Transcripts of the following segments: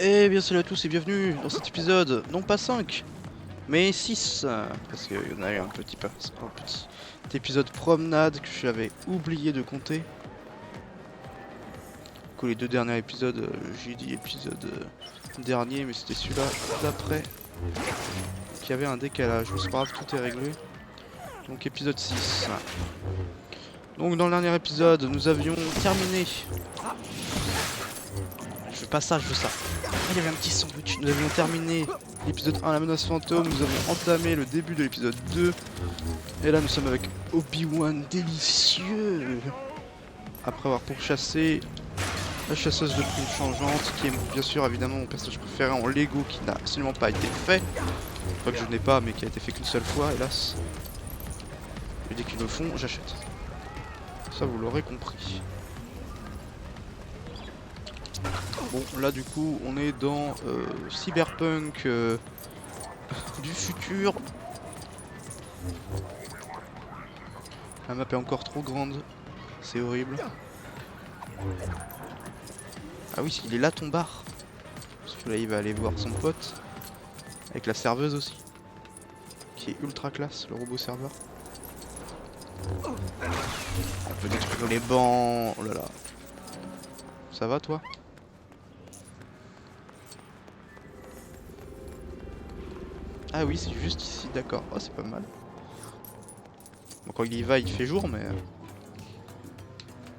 Eh bien salut à tous et bienvenue dans cet épisode, non pas 5, mais 6, parce qu'il y en a eu un petit épisode promenade que j'avais oublié de compter. Du coup les deux derniers épisodes, j'ai dit épisode dernier, mais c'était celui-là d'après qui avait un décalage, mais c'est pas grave, tout est réglé. Donc épisode 6. Donc dans le dernier épisode, nous avions terminé... Je veux pas ça, je veux ça. Ah, il y avait un petit sandwich. Nous avions terminé l'épisode 1, la menace fantôme. Nous avons entamé le début de l'épisode 2. Et là, nous sommes avec Obi-Wan délicieux. Après avoir pourchassé la chasseuse de primes changeante, qui est bien sûr évidemment mon personnage préféré en Lego, qui n'a absolument pas été fait. Pas que je n'ai pas, mais qui a été fait qu'une seule fois, hélas. Et dès qu'ils le font, j'achète. Ça, vous l'aurez compris. Bon, là du coup, on est dans Cyberpunk du futur. La map est encore trop grande, c'est horrible. Ah oui, il est là ton bar. Parce que là, il va aller voir son pote. Avec la serveuse aussi. Qui est ultra classe, le robot serveur. On peut détruire les bancs. Oh là là. Ça va toi ? Ah oui, c'est juste ici, d'accord. Oh, c'est pas mal. Bon, quand il y va, il fait jour, mais...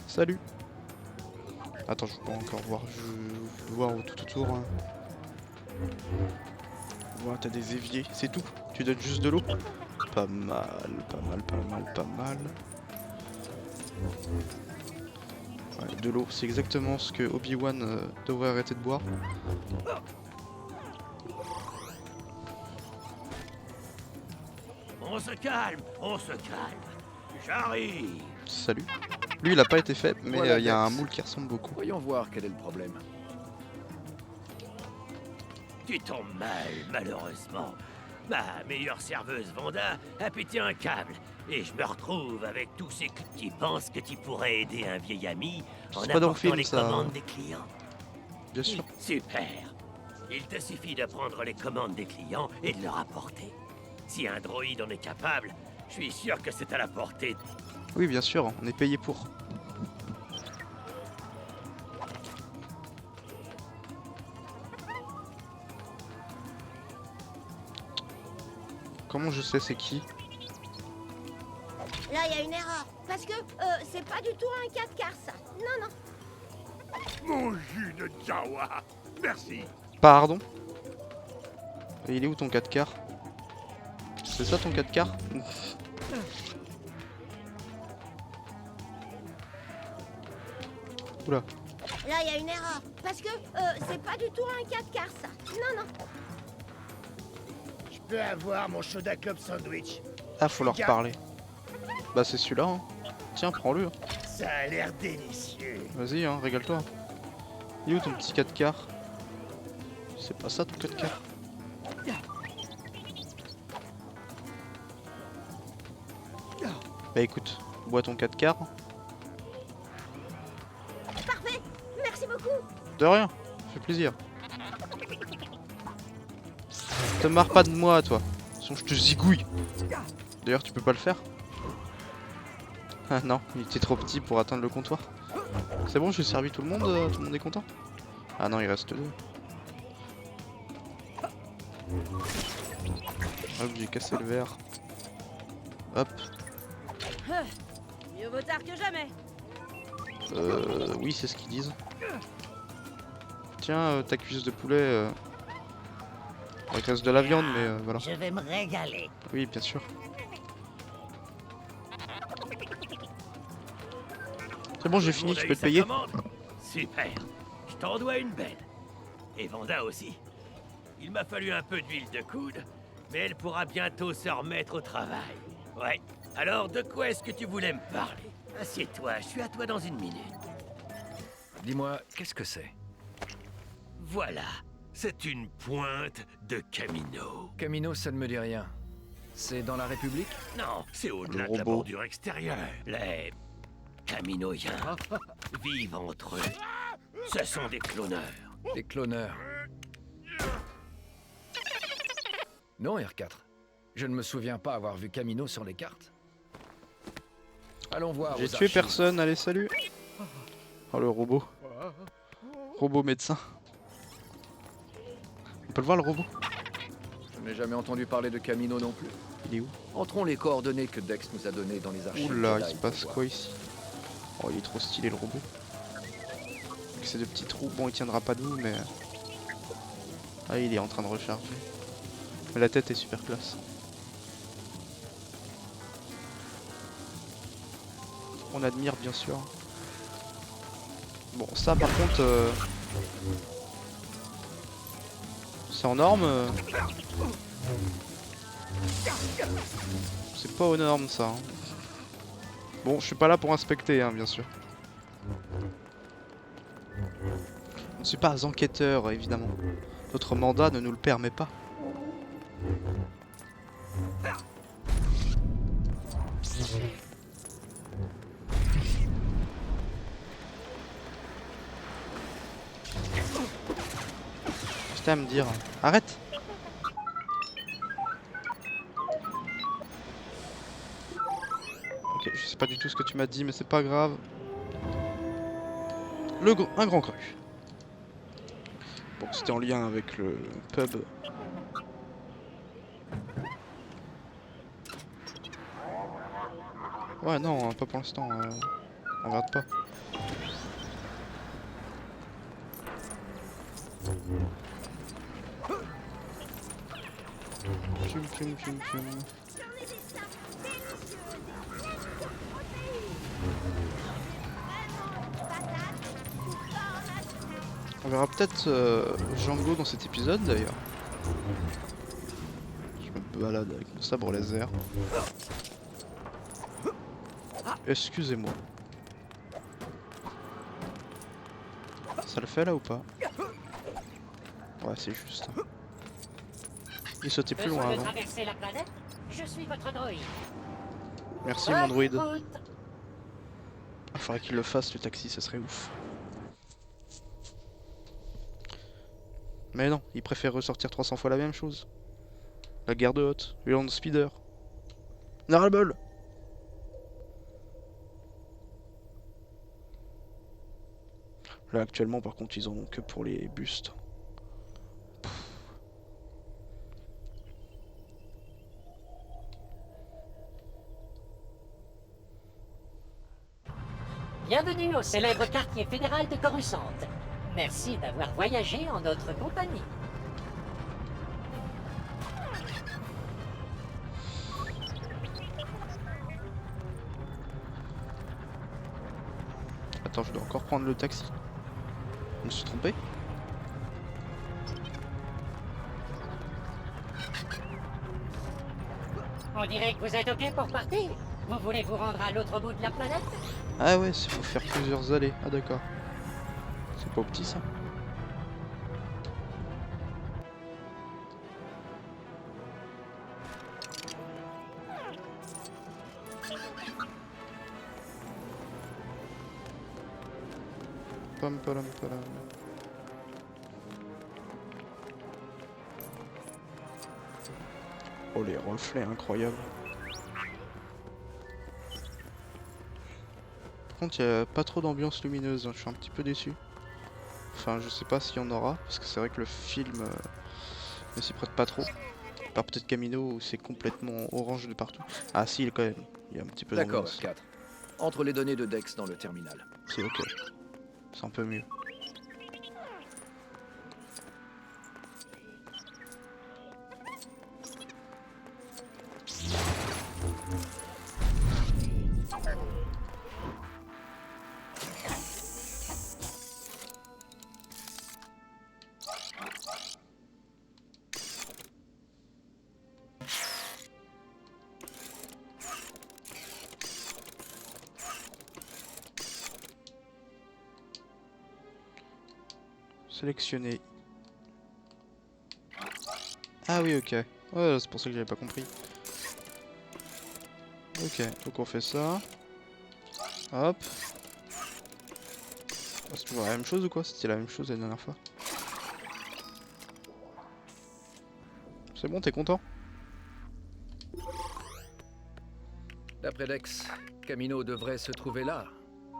Salut. Attends, je peux encore voir. Je veux voir tout autour. Hein. Voilà, t'as des éviers, c'est tout. Tu donnes juste de l'eau. Pas mal, pas mal, pas mal, pas mal. Ouais, de l'eau, c'est exactement ce que Obi-Wan devrait arrêter de boire. On se calme, j'arrive. Salut. Lui, il a pas été fait, mais Voilà, il y a un Dex. moule qui ressemble beaucoup. Voyons voir quel est le problème. Tu tombes mal, malheureusement. Ma meilleure serveuse Vanda a pété un câble. Et je me retrouve avec tous ces coups qui pensent que tu pourrais aider un vieil ami en C'est pas dans le apportant film, les ça. commandes des clients. Bien sûr. Super. Il te suffit de prendre les commandes des clients et de leur apporter. Si un droïde en est capable, je suis sûr que c'est à la portée. Oui, bien sûr, on est payé pour. Comment je sais c'est qui? Là, il y a une erreur. Parce que c'est pas du tout un 4x4, ça. Non, non. Mon jus de Jawa. Merci. Pardon? Et il est où ton 4 quarts? C'est ça ton 4 quarts? Oula. Là, il y a une erreur. Parce que c'est pas du tout un 4x4, ça. Non, non. Je peux avoir mon Soda Club sandwich. Ah, faut leur parler. Bah c'est celui-là, hein. Tiens, prends-le. Ça a l'air délicieux. Vas-y, hein, régale-toi. Il est où ton petit 4 quarts? C'est pas ça ton 4 quarts? Bah écoute, bois ton 4 quarts. Parfait. Merci beaucoup. De rien, ça fait plaisir. Te marre pas de moi, toi. Sinon je te zigouille. D'ailleurs, tu peux pas le faire. Ah non, il était trop petit pour atteindre le comptoir. C'est bon, j'ai servi tout le monde est content. Ah non, il reste deux. Hop, j'ai cassé le verre. Hop. Mieux vaut tard que jamais. Oui, c'est ce qu'ils disent. Tiens, ta cuisse de poulet. Il reste de la viande, mais voilà. Je vais me régaler. Oui, bien sûr. C'est bon, j'ai fini, tu peux te payer. Super. Je t'en dois une belle. Et Vanda aussi. Il m'a fallu un peu d'huile de coude, mais elle pourra bientôt se remettre au travail. Ouais. Alors, de quoi est-ce que tu voulais me parler? Assieds-toi, je suis à toi dans une minute. Dis-moi, qu'est-ce que c'est? Voilà. C'est une pointe de Camino. Camino, ça ne me dit rien. C'est dans la République? Non, c'est au-delà Le de la robot. bordure extérieure. Les Caminoïens vivent entre eux. Ce sont des cloneurs. Des cloneurs. Non, R4. Je ne me souviens pas avoir vu Camino sur les cartes. Allons voir. J'ai aux tué archives. personne, allez salut. Oh le robot. Robot médecin. On peut le voir le robot? Je n'ai jamais entendu parler de Camino non plus. Il est où? Entrons les coordonnées que Dex nous a données dans les archives. Oula, il Jedi se passe pour quoi voir. ici? Oh, il est trop stylé le robot. Avec ces deux petits trous, bon il tiendra pas debout mais... Ah, il est en train de recharger. Mais la tête est super classe. On admire bien sûr. Bon ça par contre... C'est en norme C'est pas aux normes ça. Hein. Bon, je suis pas là pour inspecter, hein, bien sûr. Je ne suis pas enquêteur, évidemment. Notre mandat ne nous le permet pas. J'étais à me dire... Arrête! Ok, je sais pas du tout ce que tu m'as dit, mais c'est pas grave. Un grand cru. Bon, c'était en lien avec le pub. Ouais, non, pas pour l'instant. On regarde pas. Tchum, tchum, tchum, tchum. On verra peut-être Django dans cet épisode d'ailleurs. Je me balade avec mon sabre laser. Excusez-moi. Ça le fait là ou pas? Ouais, c'est juste. Il sautait plus loin Besoin de avant. traverser la planète? Je suis votre droïde. Merci mon druide. Bonne route. Il faudrait qu'il le fasse le taxi, ça serait ouf. Mais non, il préfère ressortir 300 fois la même chose. La guerre de Hoth, le Land Speeder. Narrable. Là actuellement par contre ils en ont que pour les bustes. Bienvenue au célèbre quartier fédéral de Coruscant. Merci d'avoir voyagé en notre compagnie. Attends, je dois encore prendre le taxi. Je me suis trompé. On dirait que vous êtes OK pour partir. Vous voulez vous rendre à l'autre bout de la planète? Ah ouais, il faut faire plusieurs allées. Ah d'accord. C'est pas au petit ça. Pam param param. Oh les reflets incroyables. Par contre, il n'y a pas trop d'ambiance lumineuse, hein. Je suis un petit peu déçu. Enfin, je sais pas s'il y en aura, parce que c'est vrai que le film ne s'y prête pas trop. À part peut-être Camino où c'est complètement orange de partout. Ah si, quand même, il y a un petit peu D'accord, d'ambiance. R4. Entre les données de Dex dans le terminal. C'est ok. C'est un peu mieux. Sélectionner. Ah oui, ok. Ouais, c'est pour ça que j'avais pas compris. Ok, donc on fait ça. Hop. Oh, c'est toujours la même chose ou quoi? C'était la même chose la dernière fois. C'est bon, t'es content? D'après Dex, Camino devrait se trouver là.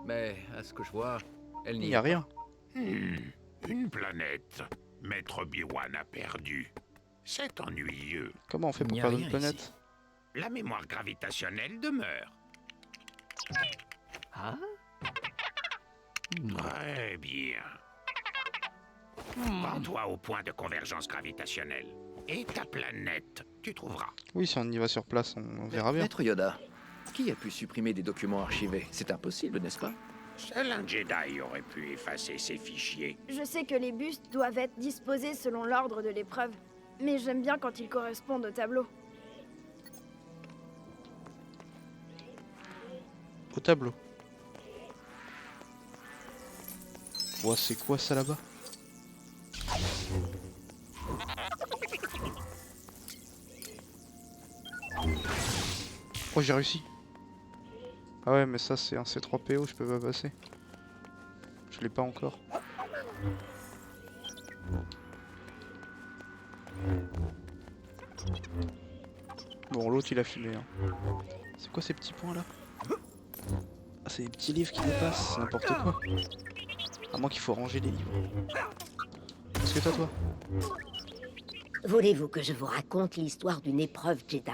Mais, à ce que je vois, elle Il n'y n'y est a pas. rien. Une planète. Maître Obi-Wan a perdu. C'est ennuyeux. Comment on fait Il pour n'y a perdre rien une planète? La mémoire gravitationnelle demeure. Ah? Très bien. Rends-toi au point de convergence gravitationnelle. Et ta planète, tu trouveras. Oui, si on y va sur place, on verra bien. Maître Yoda, qui a pu supprimer des documents archivés? C'est impossible, n'est-ce pas? Seul un Jedi aurait pu effacer ces fichiers. Je sais que les bustes doivent être disposés selon l'ordre de l'épreuve, mais j'aime bien quand ils correspondent au tableau. Au tableau. Ouah, c'est quoi ça là-bas? Oh, j'ai réussi. Ah ouais, mais ça c'est un C3PO, je peux pas passer. Je l'ai pas encore. Bon, l'autre il a fumé. Hein. C'est quoi ces petits points là? Ah, c'est des petits livres qui dépassent, c'est n'importe quoi. À moins qu'il faut ranger les livres. Qu'est-ce que t'as toi? Voulez-vous que je vous raconte l'histoire d'une épreuve Jedi?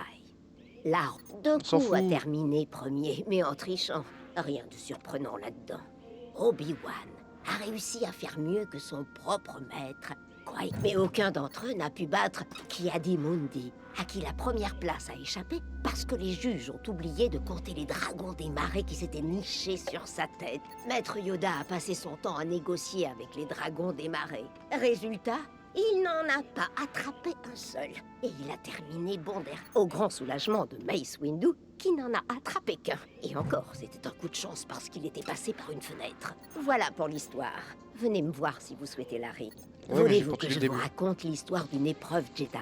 Là, s'en Dooku a fout. terminé premier, mais en trichant. Rien de surprenant là-dedans. Obi-Wan a réussi à faire mieux que son propre maître. Mais aucun d'entre eux n'a pu battre Ki-Adi-Mundi, à qui la première place a échappé parce que les juges ont oublié de compter les dragons des marais qui s'étaient nichés sur sa tête. Maître Yoda a passé son temps à négocier avec les dragons des marais. Résultat, il n'en a pas attrapé un seul. Et il a terminé bon d'air, au grand soulagement de Mace Windu, qui n'en a attrapé qu'un. Et encore, c'était un coup de chance parce qu'il était passé par une fenêtre. Voilà pour l'histoire. Venez me voir si vous souhaitez la rire. Ouais, mais j'ai Voulez-vous pas que tout je le vous début. raconte l'histoire d'une épreuve Jedi?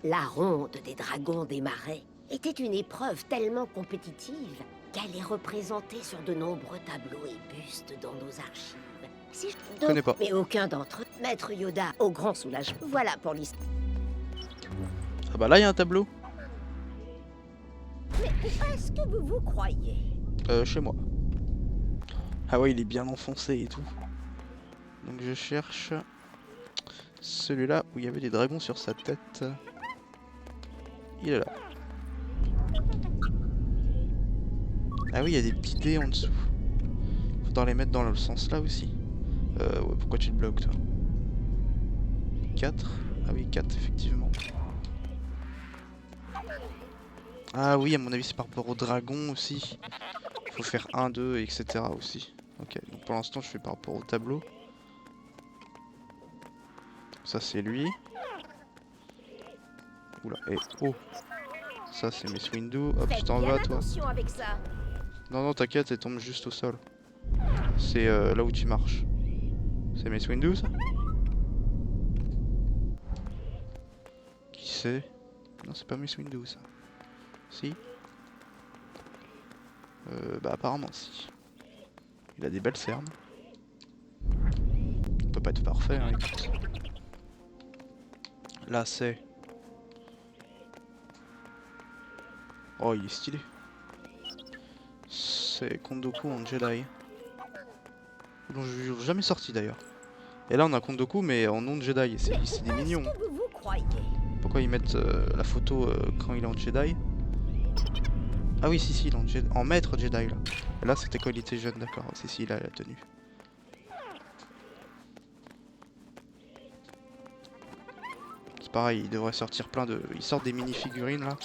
La ronde des dragons des marais était une épreuve tellement compétitive qu'elle est représentée sur de nombreux tableaux et bustes dans nos archives. Si je connais pas. Mais aucun d'entre eux, Maître Yoda, au grand soulagement. Voilà pour l'histoire. Ah bah là il y a un tableau. Mais où est-ce que vous vous croyez? Chez moi. Ah ouais, il est bien enfoncé et tout. Donc je cherche celui-là où il y avait des dragons sur sa tête. Il est là. Ah oui, il y a des petits dés en dessous. Faudra les mettre dans le sens là aussi. Ouais, pourquoi tu te bloques toi? 4. Ah oui, 4 effectivement. Ah oui, à mon avis c'est par rapport au dragon aussi. Faut faire 1, 2, etc. aussi. Ok, donc pour l'instant je fais par rapport au tableau. Ça c'est lui. Oula, et oh. Ça c'est Mace Windu. Hop, tu Faites t'en bien vas toi. attention avec ça. Non, non, t'inquiète, elle tombe juste au sol. C'est là où tu marches. C'est Mace Windu ça? Qui c'est? Non, c'est pas Mace Windu ça. Si? Bah apparemment si. Il a des belles cernes. Il peut pas être parfait, hein, écoute. Là c'est... Oh, il est stylé. C'est Count Dooku en Jedi. Dont je suis jamais sorti d'ailleurs. Et là on a Count Dooku mais en nom de Jedi. C'est des mignons. Est-ce que vous vous croyez? Pourquoi ils mettent la photo quand il est en Jedi? Ah oui, si, il est en, en maître Jedi là. Et là c'était quand il était jeune, d'accord. Si, il a la tenue. C'est pareil, il devrait sortir plein de... Ils sortent des mini-figurines là.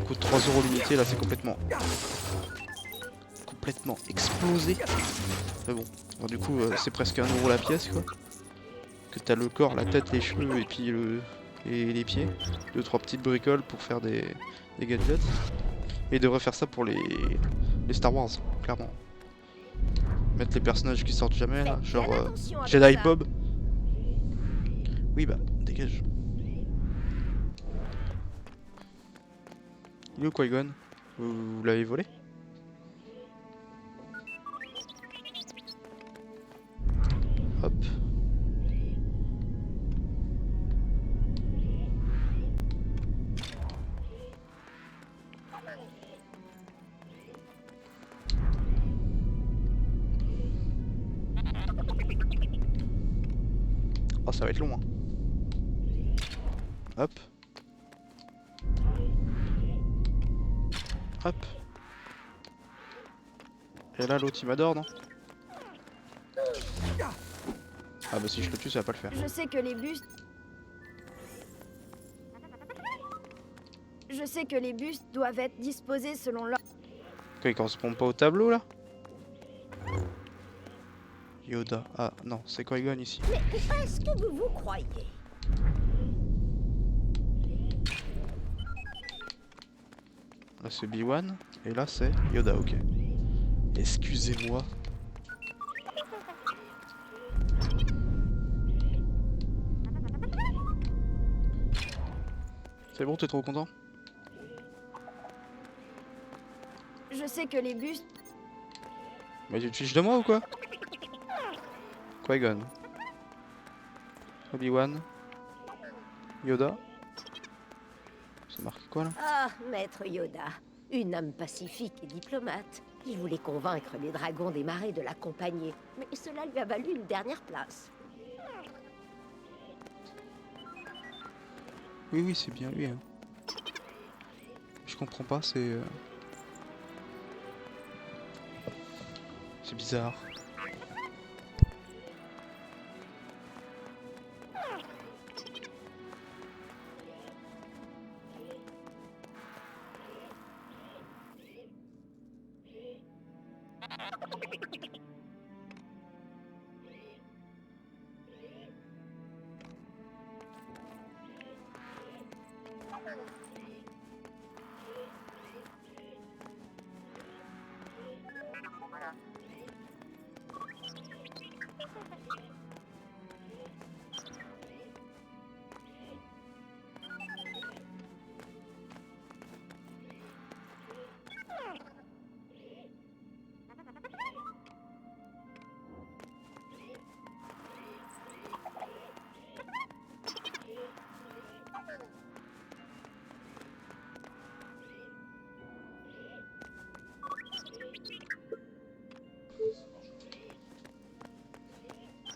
Coûte 3 € l'unité, là c'est complètement explosé. Mais bon, alors, du coup c'est presque 1 € la pièce quoi. Que t'as le corps, la tête, les cheveux et puis les pieds. 2-3 petites bricoles pour faire des gadgets. Et ils devraient faire ça pour les Star Wars, clairement. Mettre les personnages qui sortent jamais là, Faites genre bien attention avec Jedi ça. Bob. Oui bah, dégage. Il est où Qui-Gon? Vous l'avez volé? Hop. Oh, ça va être long, hein. Hop. Hop. Et là, l'autre il m'adore, non? Ah bah si je le tue, ça va pas le faire. Je sais que les bustes... Je sais que les bustes doivent être disposés selon l'ordre. Quoi, ils correspondent pas au tableau, là? Yoda. Ah non, c'est Qui-Gon ici. Mais où est-ce que vous vous croyez? Là c'est Obi-Wan et là c'est Yoda, ok. Excusez-moi. C'est bon, t'es trop content? Je sais que les bustes... Mais tu te fiches de moi ou quoi? Qui-Gon, Obi-Wan, Yoda. C'est marqué quoi là? Ah, maître Yoda, une âme pacifique et diplomate. Il voulait convaincre les dragons des marais de l'accompagner, mais cela lui a valu une dernière place. Oui, oui, c'est bien lui. Hein. Je comprends pas, c'est bizarre.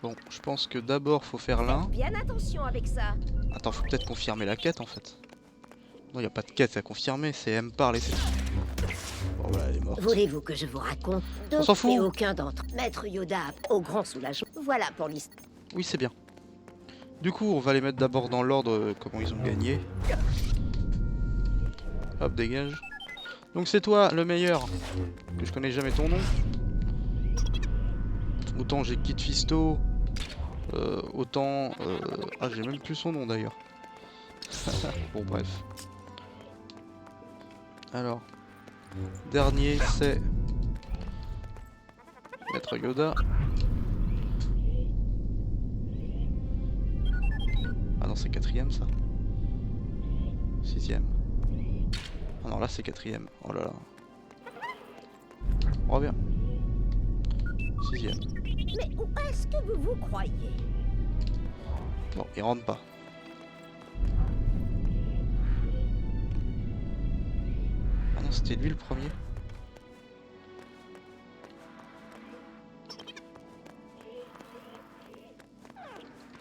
Bon, je pense que d'abord faut faire l'un. Bien attention avec ça. Attends, faut peut-être confirmer la quête en fait. Non, y a pas de quête à confirmer, c'est M parle et c'est tout. Bon voilà, elle est morte. Voulez-vous que je vous raconte? On s'en fout. Et aucun d'entre. Maître Yoda, au grand soulagement. Voilà pour l'histoire. Oui, c'est bien. Du coup, on va les mettre d'abord dans l'ordre comment ils ont gagné. Hop, dégage. Donc c'est toi le meilleur. Que je connais jamais ton nom. Autant j'ai Kit Fisto. Autant... Ah, j'ai même plus son nom d'ailleurs. Bon, bref. Alors. Dernier, c'est... Maître Yoda. Ah non, c'est quatrième ça. Sixième. Ah non, là c'est quatrième. Oh là là. On revient. Sixième. Mais où est-ce que vous vous croyez? Bon, il rentre pas. Ah non, c'était lui le premier.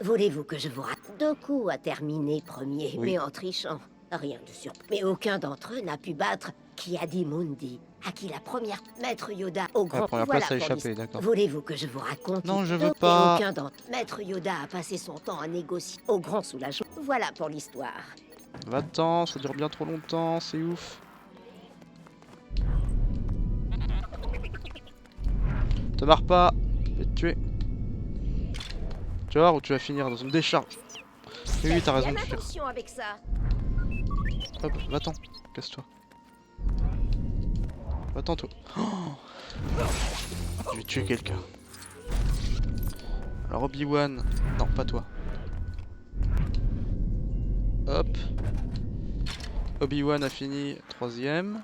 Voulez-vous que je vous raconte? Doku a terminé premier, Oui. mais en trichant. Rien de surpris. Mais aucun d'entre eux n'a pu battre Ki-Adi-Mundi, à qui la première Maître Yoda au grand... La première Voilà place a pour échappé, l'histoire. d'accord. Voulez-vous que je vous raconte? Non, je veux Doku et pas. aucun d'entre... Maître Yoda a passé son temps à négocier au grand soulagement. Voilà pour l'histoire. Va-t'en, ça dure bien trop longtemps, c'est ouf. Te marre pas, je vais te tuer. Tu vas voir où tu vas finir dans une décharge. Oui, t'as raison de Bien fuir. attention avec ça. Hop, va-t'en, casse-toi. Va-t'en toi. Oh, je vais tuer quelqu'un. Alors Obi-Wan, non pas toi. Hop. Obi-Wan a fini troisième.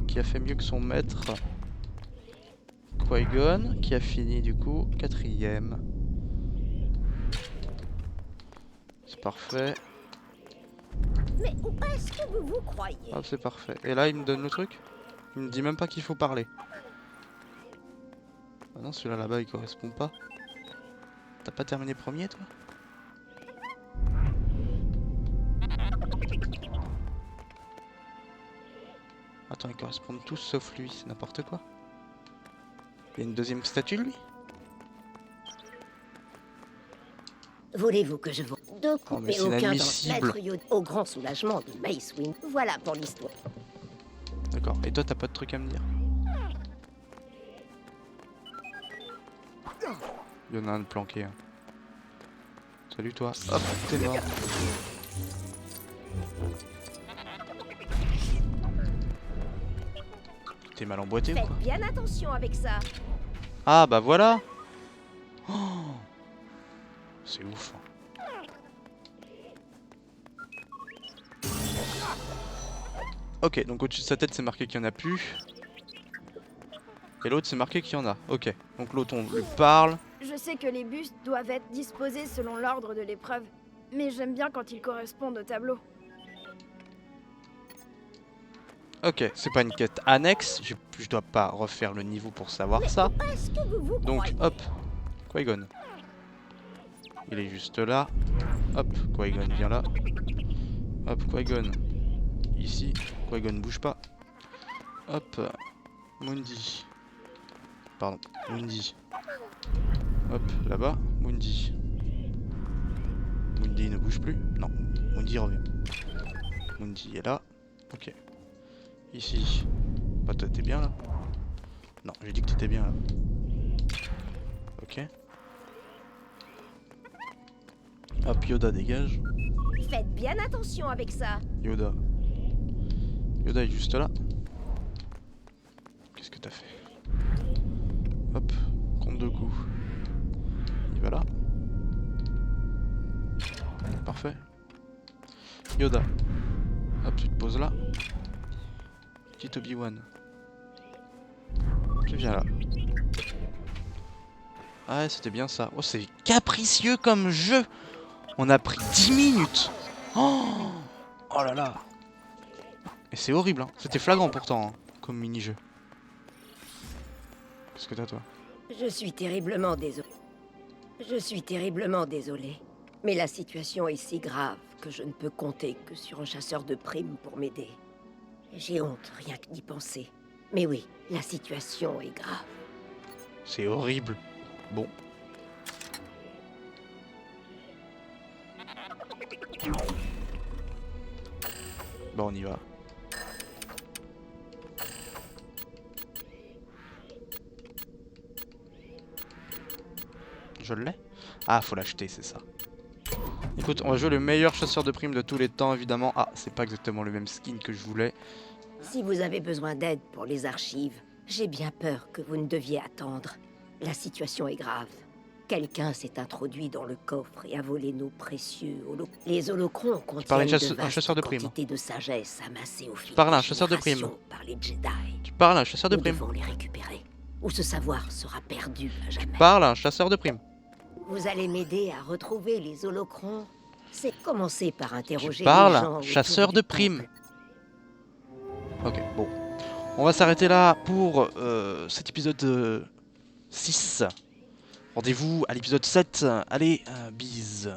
Qui a fait mieux que son maître. Qui-Gon, qui a fini du coup quatrième. C'est parfait. Mais où est-ce que vous vous croyez? Hop, c'est parfait. Et là, il me donne le truc. Il me dit même pas qu'il faut parler. Ah non, celui-là là-bas, il correspond pas. T'as pas terminé premier, toi? Attends, ils correspondent tous sauf lui, c'est n'importe quoi. Il y a une deuxième statue, lui? Voulez-vous que je vous... Deux Oh, coups, mais mais c'est aucun inadmissible. Maître Yoda, au grand soulagement de Mace Windu. Voilà pour l'histoire. D'accord, et toi, t'as pas de truc à me dire? Il y en a un de planqué. Hein. Salut toi. Hop, t'es mort. T'es mal emboîté ou Faites quoi? bien attention avec ça. Ah bah voilà. Oh, c'est ouf. Hein. Ok, donc au-dessus de sa tête c'est marqué qu'il y en a plus. Et l'autre c'est marqué qu'il y en a. Ok, donc l'autre on lui parle. Je sais que les bustes doivent être disposés selon l'ordre de l'épreuve, mais j'aime bien quand ils correspondent au tableau. Ok, c'est pas une quête annexe, je dois pas refaire le niveau pour savoir ça. Est-ce que vous vous Donc croyez? hop, Qui-Gon. Il est juste là. Hop, Qui-Gon vient là. Hop, Qui-Gon. Ici, Qui-Gon bouge pas. Hop, Mundi. Pardon, Mundi. Hop, là-bas, Mundi. Mundi ne bouge plus. Non, Mundi revient. Mundi est là. Ok. Ici. Bah toi t'es bien là. Non, j'ai dit que t'étais bien là. Ok. Hop, Yoda dégage. Faites bien attention avec ça. Yoda. Yoda est juste là. Qu'est-ce que t'as fait? Hop, compte deux coups. Il va là. Parfait. Yoda. Hop, tu te poses là. Petit Obi-Wan. Tu viens là. Ah ouais, c'était bien ça. Oh, c'est capricieux comme jeu. On a pris 10 minutes. Oh, oh là là. Et c'est horrible, hein. C'était flagrant pourtant, hein, comme mini-jeu. Qu'est-ce que t'as, toi? Je suis terriblement désolé. Je suis terriblement désolé. Mais la situation est si grave que je ne peux compter que sur un chasseur de primes pour m'aider. J'ai honte rien que d'y penser. Mais oui, la situation est grave. C'est horrible. Bon. Bon, on y va. Je l'ai? Ah, faut l'acheter, c'est ça. Écoute, on va jouer le meilleur chasseur de primes de tous les temps, évidemment. Ah, c'est pas exactement le même skin que je voulais. Si vous avez besoin d'aide pour les archives, j'ai bien peur que vous ne deviez attendre. La situation est grave. Quelqu'un s'est introduit dans le coffre et a volé nos précieux Les holocrons parlais contiennent un chasseur de primes. quantité de sagesse amassée au fil parles à un des chasseur de primes. générations par les Jedi. Tu parles à un chasseur de Nous primes. devons les récupérer, ou ce savoir sera perdu à jamais. Parle à un chasseur de primes. Vous allez m'aider à retrouver les holocrons. C'est commencer par interroger Tu parles les à gens un autour chasseur du de temple. primes. Ok, bon. On va s'arrêter là pour cet épisode 6. Rendez-vous à l'épisode 7. Allez, bise.